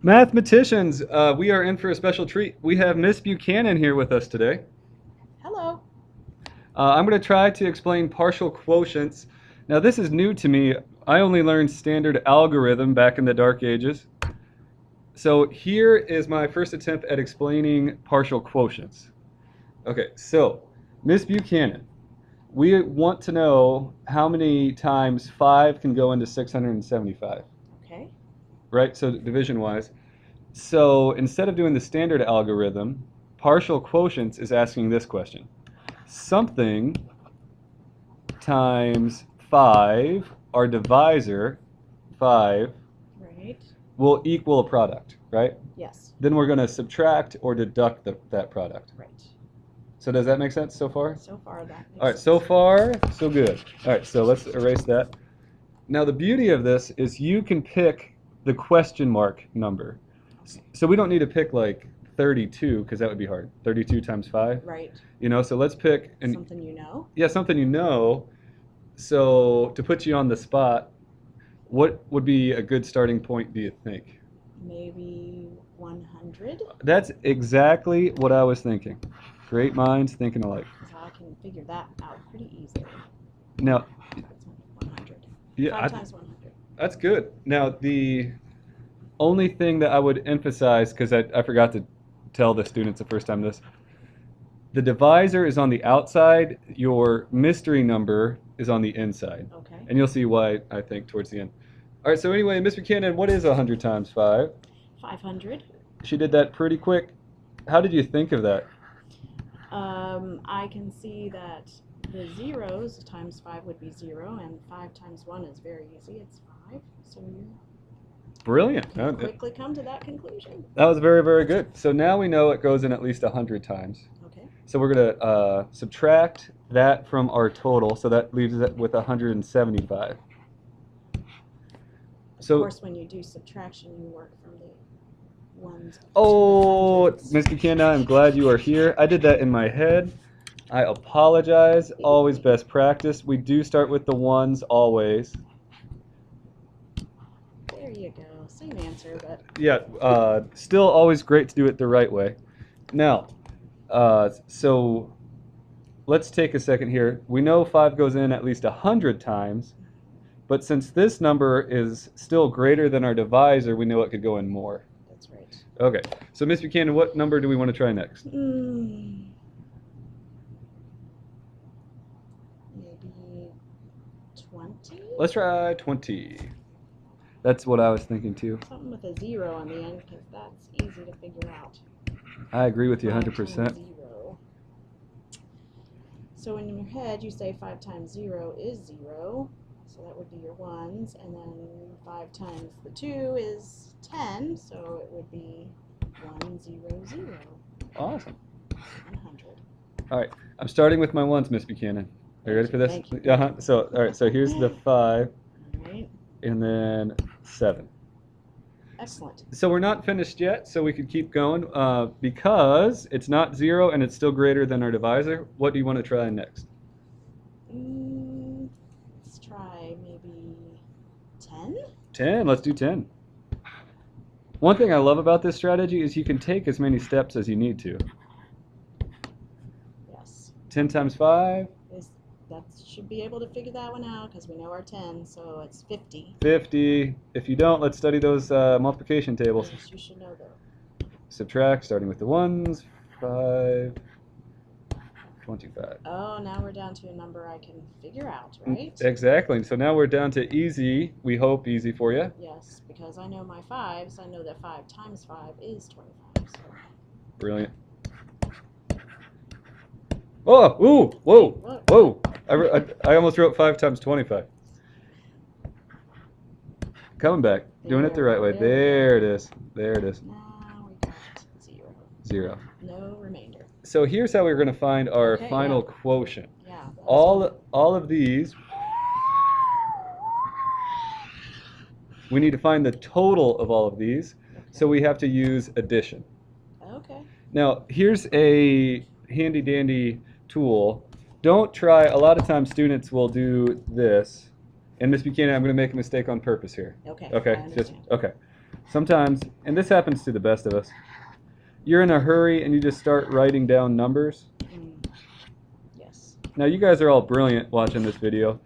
Mathematicians, we are in for a special treat. We have Miss Buchanan here with us today. Hello. I'm going to try to explain partial quotients. Now, this is new to me. I only learned standard algorithm back in the dark ages. So here is my first attempt at explaining partial quotients. Okay, so Miss Buchanan, we want to know how many times 5 can go into 675, Okay. right? So division wise. So instead of doing the standard algorithm, partial quotients is asking this question. Something times 5, our divisor, 5, Right. will equal a product, right? Yes. Then we're going to subtract or deduct that product. Right. So does that make sense so far? So far, that makes All right, sense. so far, so good. All right, so let's erase that. Now the beauty of this is you can pick the question mark number. So we don't need to pick like 32 because that would be hard. 32 times 5. Right. So let's pick Something you know. yeah, something you know. So to put you on the spot, what would be a good starting point, do you think? Maybe 100. That's exactly what I was thinking. Great minds thinking alike. Because I can figure that out pretty easily. Now, It's 100. yeah, 5 times 100. that's good. Now, the only thing that I would emphasize, because I forgot to tell the students the first time this, the divisor is on the outside, your mystery number is on the inside. Okay. And you'll see why, I think, towards the end. All right, so anyway, Miss Buchanan, what is 100 times 5? 500. She did that pretty quick. How did you think of that? I can see that the zeros times 5 would be 0, and 5 times 1 is very easy. It's 5. So you Brilliant. can quickly come to that conclusion. That was very, very good. So now we know it goes in at least 100 times. Okay. So we're going to subtract that from our total, so that leaves it with 175. Of So, course, when you do subtraction, you work from the ones up to the oh, hundreds. Miss Buchanan, I'm glad you are here. I did that in my head. I apologize. Always best practice. We do start with the ones always. There you go. Same answer, but Yeah, still always great to do it the right way. Now, so let's take a second here. We know 5 goes in at least 100 times, but since this number is still greater than our divisor, we know it could go in more. that's right. Okay, so Miss Buchanan, what number do we want to try next? Maybe 20? Let's try 20. That's what I was thinking too. Something with a 0 on the end, because that's easy to figure out. I agree with you 5 100%. times 0. So in your head, you say 5 times 0 is 0. So that would be your ones. And then 5 times the 2 is 10. So it would be 100. Awesome. 100. All right, I'm starting with my ones, Miss Buchanan. Are you ready for this? Thank you. Uh-huh. So, all right, so here's the 5 All right. and then 7. Excellent. So we're not finished yet, so we could keep going because it's not 0 and it's still greater than our divisor. What do you want to try next? Let's try maybe 10. 10. Let's do 10. One thing I love about this strategy is you can take as many steps as you need to. Yes. 10 times 5, That should be able to figure that one out because we know our 10, so it's 50. 50. If you don't, let's study those multiplication tables. Yes, you should know though. Subtract, starting with the ones. 5, 25. Oh, now we're down to a number I can figure out, right? Exactly. So now we're down to easy. We hope easy for you. Yes, because I know my 5s. I know that 5 times 5 is 25. So. Brilliant. Oh, ooh, whoa, What? whoa. I almost wrote 5 times 25. Coming back. Doing it the right way. There it is. There it is. Now we got 0. 0. No remainder. So here's how we're going to find our Okay, final yeah. quotient. Yeah. that's All fine. of these, we need to find the total of all of these. So we have to use addition. Okay. Now, here's a handy dandy tool. Don't try, a lot of times students will do this. And Miss Buchanan, I'm going to make a mistake on purpose here. Okay. Okay, I understand. okay. sometimes, and this happens to the best of us, you're in a hurry and you just start writing down numbers. Yes. Now you guys are all brilliant watching this video,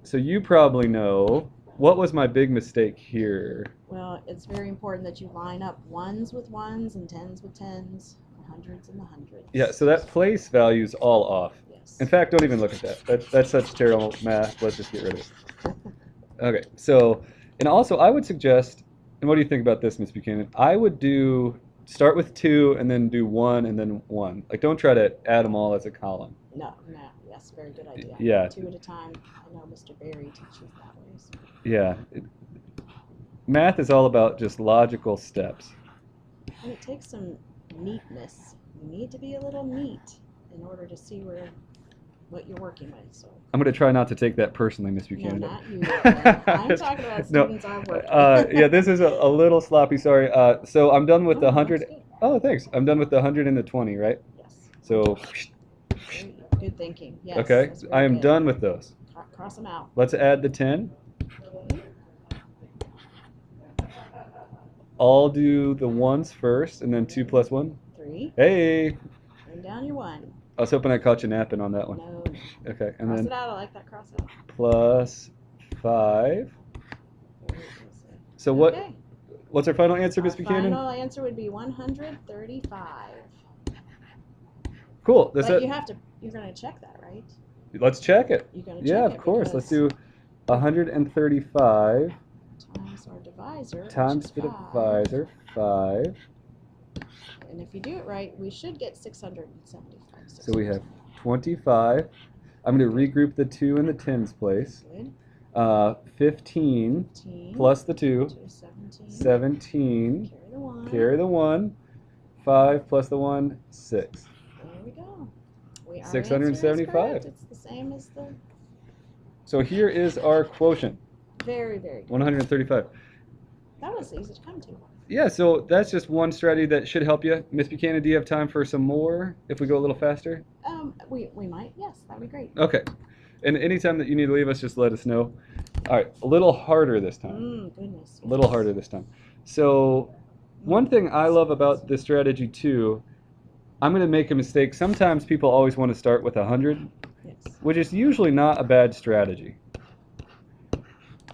so you probably know what was my big mistake here. Well, it's very important that you line up ones with ones and tens with tens, and hundreds and the hundreds. Yeah, so that place value's all off. Yes. In fact, don't even look at that. That's such terrible math. Let's just get rid of it. Okay, so, and also I would suggest, and what do you think about this, Miss Buchanan? I would start with 2 and then do 1 and then 1. Like, don't try to add them all as a column. No, yes, very good idea. Yeah. 2 at a time. I know Mr. Berry teaches that way. So. Yeah. Math is all about just logical steps. And it takes some neatness. You need to be a little neat in order to see what you're working with. So. I'm going to try not to take that personally, Miss Buchanan. No, not you. I'm talking about students I've worked with. Yeah, this is a little sloppy, sorry. So I'm done with the 100. That's good. Oh, thanks. I'm done with the 100 and the 20, right? Yes. So, Very good thinking. Yes. okay, that's very I am good. done with those. Cross them out. Let's add the 10. I'll do the ones first, and then 2 plus 1. 3. Hey! Bring down your 1. I was hoping I caught you napping on that one. No. Okay, and Cross then it out. I like that cross out. plus 5. Very easy. So Okay. what's our final answer, Miss Our Buchanan? final answer would be 135. Cool. That's But it. you're going to check that, right? Let's check it. You're going to check Yeah, it of course. Let's because do 135 times our divisor, times the which is 5. divisor, 5. And if you do it right, we should get 675. So we have 25. I'm going to regroup the 2 in the tens place. Good. 15 15 plus the 2, 17. 17. Carry the 1. Carry the 1. 5 plus the 1, 6. There we go. Our answer is 675. correct. It's the same as the So here is our quotient, very, very good. 135. That was easy to come to. Yeah, so that's just one strategy that should help you. Miss Buchanan, do you have time for some more if we go a little faster? We might, yes, that'd be great. Okay. And anytime that you need to leave us, just let us know. All right, a little harder this time. Goodness. A little harder this time. So one thing I love about this strategy too, I'm going to make a mistake. Sometimes people always want to start with 100, Yes. which is usually not a bad strategy.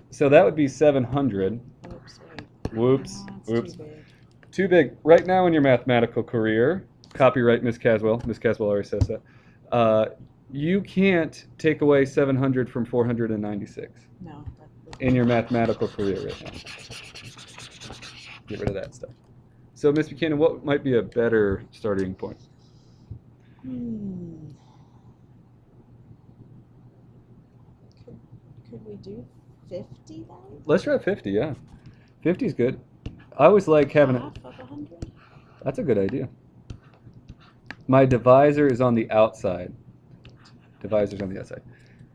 So that would be 700. Oops, wait. Whoops. Oh, it's Whoops. Too big. Too big. Right now in your mathematical career, copyright Miss Caswell. Miss Caswell already says that. You can't take away 700 from 496 No. in your mathematical career right now. Get rid of that stuff. So, Miss Buchanan, what might be a better starting point? Could we do 50 then? Let's try 50, yeah. 50 is good. I always like having it. Half of 100? That's a good idea. My divisor is on the outside. Divisor's on the outside.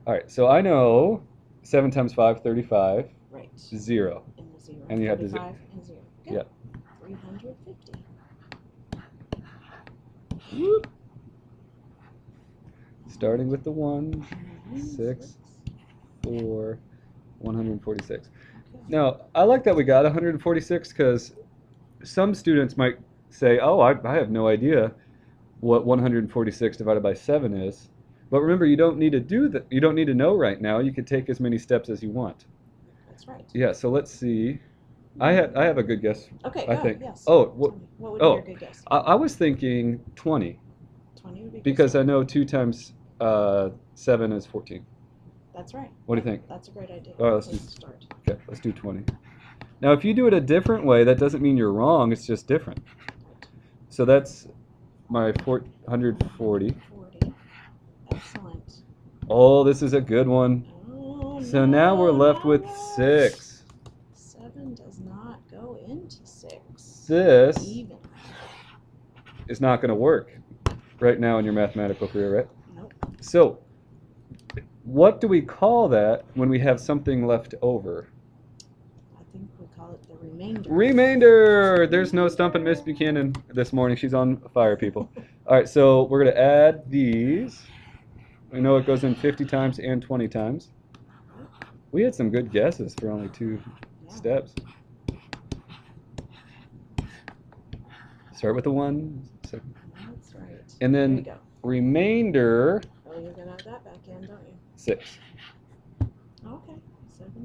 All right, so I know 7 times 5, 35, Right. 0. And the 0. And you have the 0. 35 and 0. Good. Yep. 350. Whoop. Starting with the 1, 6, 4, 146. Now, I like that we got 146 because some students might say, oh, I have no idea what 146 divided by 7 is. But remember, you don't need to do that. You don't need to know right now. You can take as many steps as you want. That's right. Yeah, so let's see. I have a good guess. Okay, I go, think. yes. Oh, Tell me. What would be oh, your good guess? I was thinking 20 20 would be good. because I know 2 times 7 is 14. That's right. What do you think? That's a great idea. All right, let's Place do- to start. Okay, let's do 20. Now, if you do it a different way, that doesn't mean you're wrong. It's just different. So that's my 440. 40. Excellent. Oh, this is a good one. Oh, So now we're left with no. 6. 7 does not go into 6. This Even. is not going to work right now in your mathematical career, right? Nope. So, what do we call that when we have something left over? I think we call it the remainder. Remainder! There's no stumping Miss Buchanan this morning. She's on fire, people. All right, so we're going to add these. We know it goes in 50 times and 20 times. We had some good guesses for only 2 Yeah. steps. Start with the 1. So, That's right. and There you then go. remainder Oh, you're gonna have that back in, don't you? 6. Okay. 70.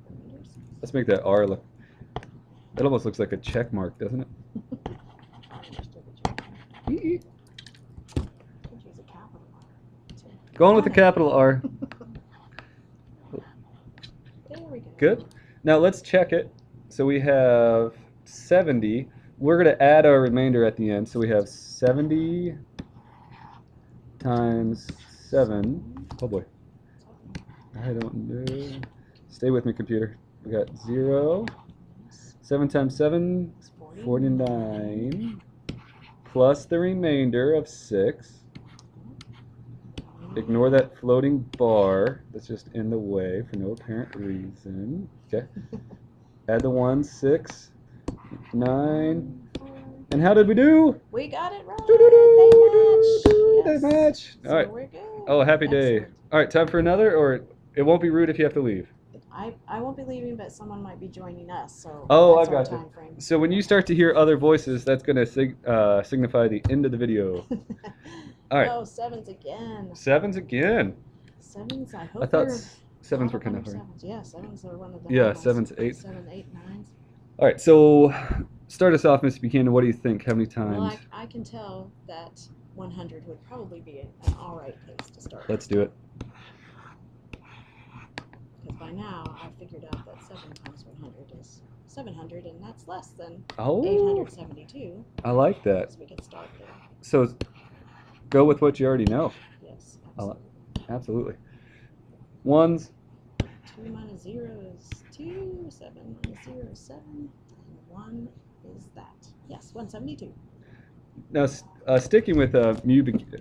Remainder 6. Let's make that R look. It almost looks like a check mark, doesn't it? I understood what you meant. Could use a capital R. too. Going with the Darn it. capital R. There we go. Good. Now let's check it. So we have 70. We're going to add our remainder at the end. So we have 70 times 7. Oh boy. I don't know. Stay with me, computer. We got 0. 7 times 7, 49. Plus the remainder of 6. Ignore that floating bar that's just in the way for no apparent reason. Okay. Add the 1, 6, 9. And how did we do? We got it right. They They match. match. So All right. we're good. Oh, happy day. Excellent. All right, time for another, or it won't be rude if you have to leave. I won't be leaving, but someone might be joining us. So Oh, that's I our got you. time frame. So when you start to hear other voices, that's going to signify the end of the video. All right. Oh, 7s again. 7s again. 7s. I hope I thought they're 7s were all kind of under hard. 7s. Yeah, 7s are one of the Yeah, hard ones. 7s, 8s. 7, 8, 9s. All right, so start us off, Mr. Buchanan. What do you think? How many times? Well, I can tell that 100 would probably be an all right pace to start. Let's do it. Because by now I've figured out that 7 times 100 is 700, and that's less than Oh, 872. I like that. So we could start there. So go with what you already know. Yes, I like- absolutely. Absolutely. 1s. 2 minus 0 is 2. 7 minus 0 is 7. And 1 is that. Yes, 172. Now, sticking with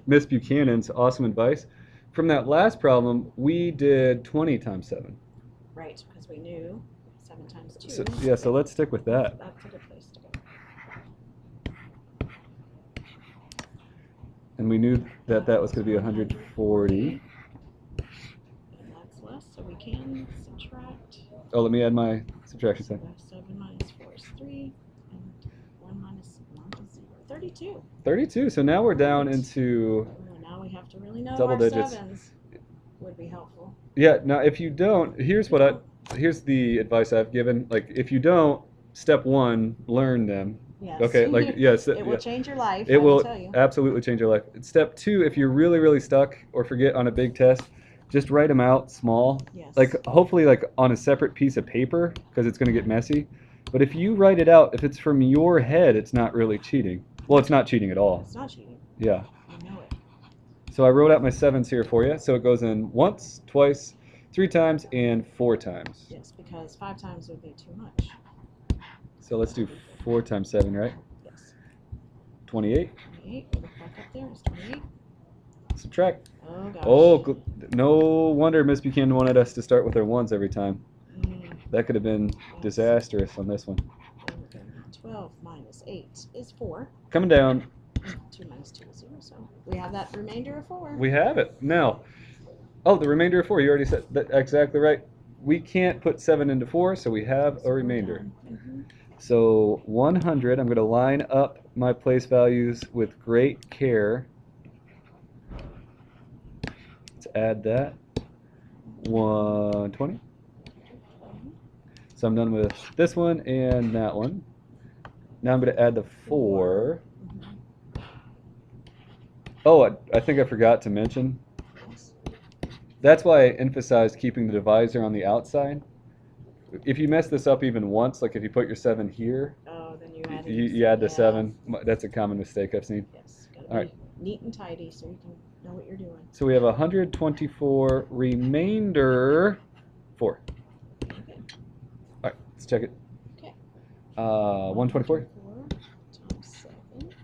Miss Buchanan's awesome advice, from that last problem, we did 20 times 7. Right, because we knew 7 times 2. So, yeah, so let's stick with that. That's a good place to go. And we knew that that was going to be 140. And that's less, so we can subtract. Oh, let me add my subtraction So sign. that's 7 minus 4 is 3, and 1 minus 1 is 0. 32. 32. So now we're down into, Oh, now we have to really know Double our digits. 7s would be helpful. yeah, now if you don't, here's the advice I've given. Like, if you don't, step 1, learn them. Yes. Okay, like, yes. It will change your life, It I will tell you. absolutely change your life. Step 2, if you're really, really stuck or forget on a big test, just write them out small. Yes. Like, hopefully, like on a separate piece of paper, because it's going to get messy. But if you write it out, if it's from your head, it's not really cheating. Well, it's not cheating at all. It's not cheating. Yeah. I know it. So I wrote out my 7s here for you. So it goes in once, twice, 3 times, and 4 times. Yes, because 5 times would be too much. So let's do 4 times 7, right? Yes. 28. 28. Look back up there. It's 28. Subtract. Oh, gosh. Oh, no wonder Miss Buchanan wanted us to start with our 1s every time. Mm, That could have been disastrous on this one. there we go. 12 minus 8 is 4. Coming down, 2 minus 2 is 0. So we have that remainder of 4. we have it. Now, oh, the remainder of 4, you already said that exactly right. We can't put 7 into 4, so we have a remainder. Mm-hmm. So 100, I'm going to line up my place values with great care. Let's add that. 120. So I'm done with this one and that one. Now I'm going to add the 4. Oh, I think I forgot to mention. That's why I emphasized keeping the divisor on the outside. If you mess this up even once, like if you put your 7 here, Oh, then you add you add the 7. That's a common mistake I've seen. Yes, gotta All right. be neat and tidy so you can know what you're doing. So we have 124 remainder 4. Okay. All right, let's check it. Okay. 124. Times 7.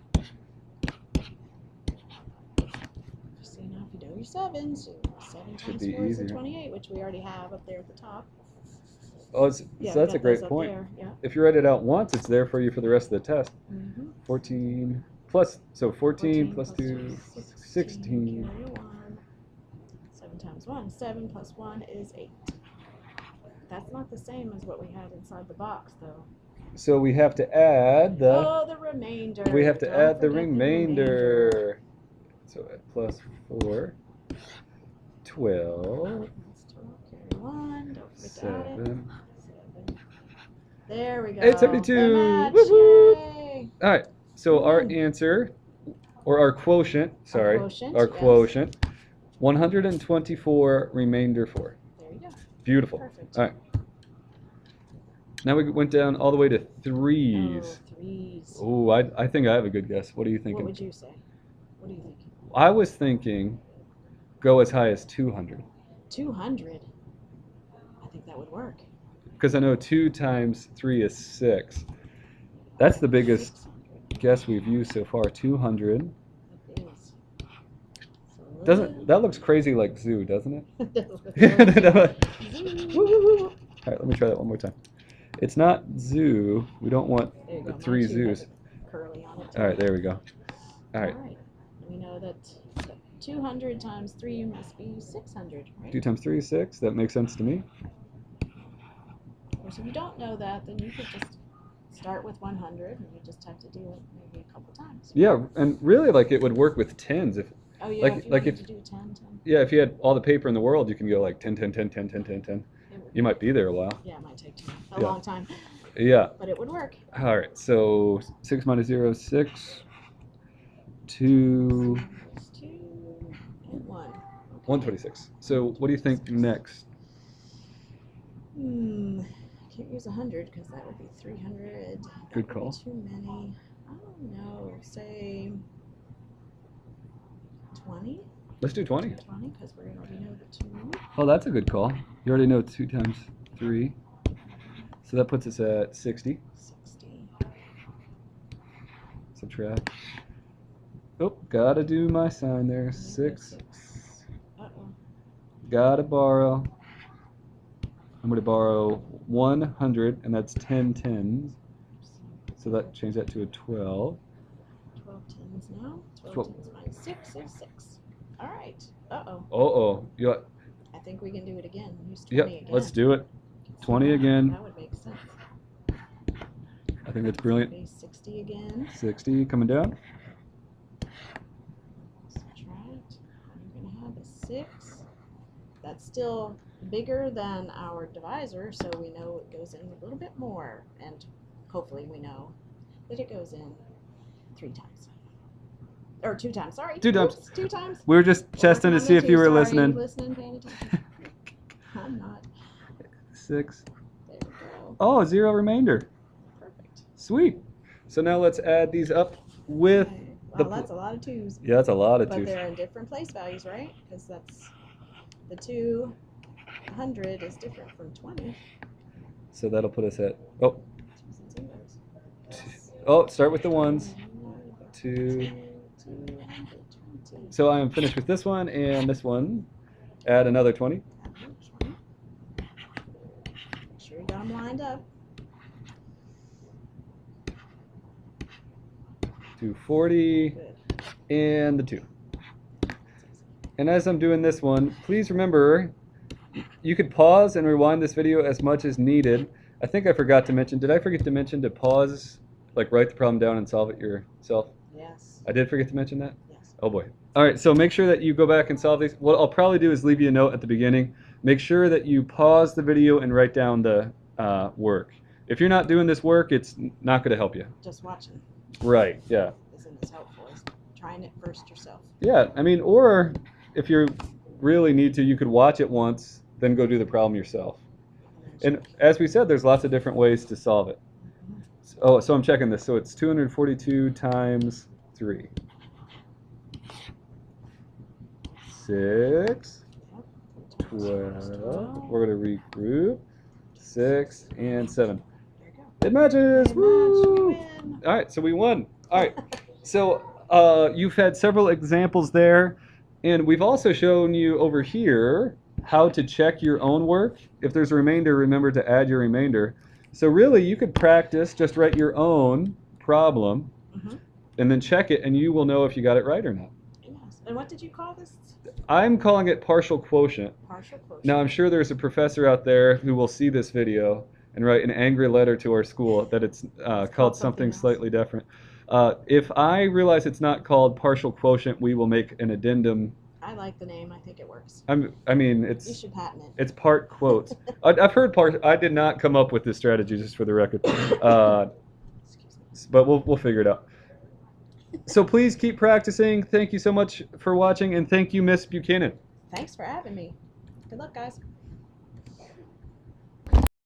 So now if you know your 7s, 7 Should times be 4 is easier. 28, which we already have up there at the top. Oh, Yeah, so we that's a got great those up point. there, yeah. If you write it out once, it's there for you for the rest of the test. Mm-hmm. 14 plus, so 14 plus 2, 16. 16. Carry 1. 7 times 1. 7 plus 1 is 8. That's not the same as what we had inside the box, though. So we have to add the. Oh, the remainder. We have to Don't add the forget remainder. So at plus 4, 12, That's 12, carry 1. Don't forget it. 7. 7. There we go. 872. The match. Woohoo! Yay. All right. So our Woo. answer, or our quotient, sorry, Our quotient, yes. 124 remainder 4. There you go. Beautiful. Perfect. All right. Now we went down all the way to 3s. Oh, 3s. Oh, I think I have a good guess. What are you thinking? What would you say? What do you think? I was thinking go as high as 200. 200. I think that would work. Because I know 2 times 3 is 6. That's the biggest 600. guess we've used so far. 200. It is. So Doesn't that looks crazy like zoo, doesn't it? Zoo. All right, let me try that one more time. It's not zoo. We don't want There you the go. 3 Mine too has zoos. a curly on it. All right, there we go. All right, We know that 200 times 3 must be 600, right? 2 times 3 is 6. That makes sense to me. Of course, if you don't know that, then you could just start with 100 and you just have to do it maybe a couple times. Yeah, and really, like it would work with tens. If Oh yeah, like- if you like wanted if- to do 10, 10. yeah, if you had all the paper in the world, you can go like 10, 10, 10, 10, 10, 10, 10. It would- You might be there a while. Yeah, it might take a Yeah. long time, Yeah. but it would work. All right. So 6 minus 0 is 6. 2, There's 2 and 1. Okay. 126. So what do you think next? I can't use 100 because that would be 300. That Good would be call. Too many. I don't know. Say 20. Let's do 20. 20 because we already know the 2. Oh, that's a good call. You already know 2 times 3. So that puts us at 60. 60. Subtract. Oh, gotta do my sign there. 6. Uh-oh. Gotta borrow. I'm gonna borrow 100, and that's 10 tens. So that change that to a 12. 12 tens now. 12 Twelve. tens minus 6 is 6. All right. Uh-oh. Uh-oh. You, I think we can do it again. Use 20 yep, again. let's do it. 20 again. That would make sense. I think that's brilliant. Maybe 60 again. 60 coming down. Subtract. You're going to have a 6. That's still bigger than our divisor, so we know it goes in a little bit more. And hopefully we know that it goes in 3 times. Or 2 times, sorry. 2 times. Oops, 2 times. We were just testing to Working on see the if you 2. were Sorry, listening. Listening, paying attention. I'm not. 6. There we go. Oh, 0 remainder. Perfect. Sweet. So now let's add these up with Okay. the Well, that's a lot of 2s. Yeah, that's a lot of But 2s. they're in different place values, right? Because that's the 200 is different from 20. So that'll put us at oh, 2s and zeros. That's oh, start with the ones. 2. 220. So I am finished with this one and this one. Add another 20. Make sure you got them lined up. 240 Good. and the 2. And as I'm doing this one, please remember you could pause and rewind this video as much as needed. I think I forgot to mention, did I forget to mention to pause, like write the problem down and solve it yourself? Yes. I did forget to mention that? Yes. Oh boy. All right, so make sure that you go back and solve these. What I'll probably do is leave you a note at the beginning. Make sure that you pause the video and write down the work. If you're not doing this work, it's not going to help you. Just watching Right, yeah. isn't as helpful as trying it first yourself. Yeah, I mean, or if you really need to, you could watch it once, then go do the problem yourself. And as we said, there's lots of different ways to solve it. Oh, so I'm checking this. So it's 242 times 3. 6, 12. We're going to regroup. 6 and 7. There you go. It matches. Good match. Woo! You win. All right, so we won. All right. So you've had several examples there, and we've also shown you over here how to check your own work. If there's a remainder, remember to add your remainder. So really, you could practice, just write your own problem, Mhm. and then check it, and you will know if you got it right or not. Yes. And what did you call this? I'm calling it partial quotient. Partial quotient. Now, I'm sure there's a professor out there who will see this video and write an angry letter to our school that it's called something else. slightly different. If I realize it's not called partial quotient, we will make an addendum. I like the name. I think it works. I mean, You it's should patent it. it's part quotes. I've heard part. I did not come up with this strategy, just for the record. Excuse me. But we'll figure it out. So please keep practicing. Thank you so much for watching, and thank you, Miss Buchanan. Thanks for having me. Good luck, guys.